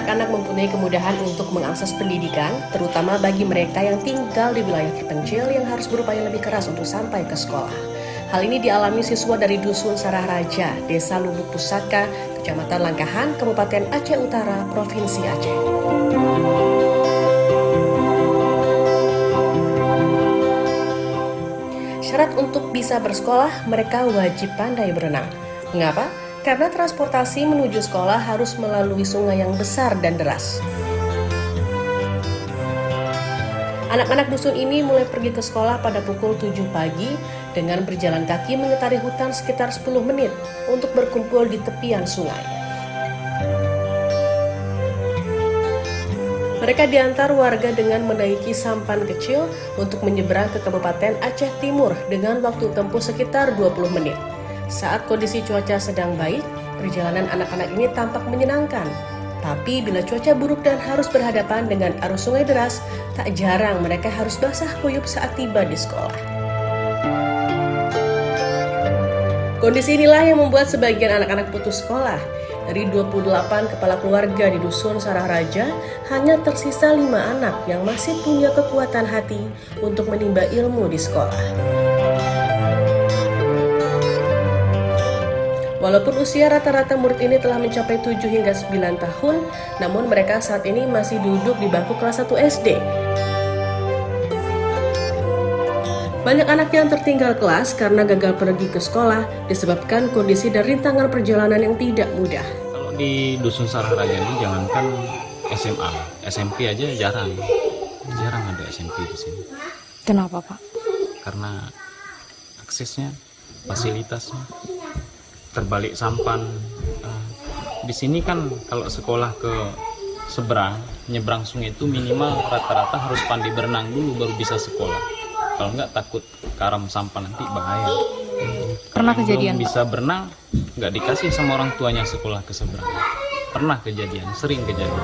anak-anak mempunyai kemudahan untuk mengakses pendidikan, terutama bagi mereka yang tinggal di wilayah terpencil yang harus berupaya lebih keras untuk sampai ke sekolah. Hal ini dialami siswa dari Dusun Sarah Raja, Desa Lubuk Pusaka, Kecamatan Langkahan, Kabupaten Aceh Utara, Provinsi Aceh. Syarat untuk bisa bersekolah, mereka wajib pandai berenang. Mengapa? Karena transportasi menuju sekolah harus melalui sungai yang besar dan deras. Anak-anak dusun ini mulai pergi ke sekolah pada pukul 7 pagi dengan berjalan kaki mengitari hutan sekitar 10 menit untuk berkumpul di tepian sungai. Mereka diantar warga dengan menaiki sampan kecil untuk menyeberang ke Kabupaten Aceh Timur dengan waktu tempuh sekitar 20 menit. Saat kondisi cuaca sedang baik, perjalanan anak-anak ini tampak menyenangkan. Tapi bila cuaca buruk dan harus berhadapan dengan arus sungai deras, tak jarang mereka harus basah kuyup saat tiba di sekolah. Kondisi inilah yang membuat sebagian anak-anak putus sekolah. Dari 28 kepala keluarga di Dusun Sarah Raja, hanya tersisa 5 anak yang masih punya kekuatan hati untuk menimba ilmu di sekolah. Walaupun usia rata-rata murid ini telah mencapai 7 hingga 9 tahun, namun mereka saat ini masih duduk di bangku kelas 1 SD. Banyak anak yang tertinggal kelas karena gagal pergi ke sekolah disebabkan kondisi dan rintangan perjalanan yang tidak mudah. Kalau di Dusun Sarah Raja ini jangankan SMA, SMP aja jarang ada SMP di sini. Kenapa, Pak? Karena aksesnya, fasilitasnya, terbalik sampan. Di sini kan kalau sekolah ke seberang, nyebrang sungai itu minimal rata-rata harus pandai berenang dulu baru bisa sekolah. Kalau nggak takut karam sampan nanti bahaya. Pernah kejadian, belum bisa berenang, nggak dikasih sama orang tuanya sekolah ke seberang. Pernah kejadian, sering kejadian.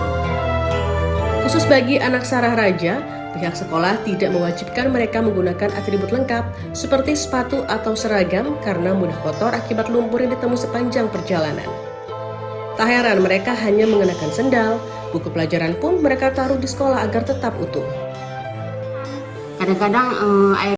Khusus bagi anak Sarah Raja, pihak sekolah tidak mewajibkan mereka menggunakan atribut lengkap seperti sepatu atau seragam karena mudah kotor akibat lumpur yang ditemui sepanjang perjalanan. Tak heran mereka hanya mengenakan sendal, buku pelajaran pun mereka taruh di sekolah agar tetap utuh. Kadang-kadang air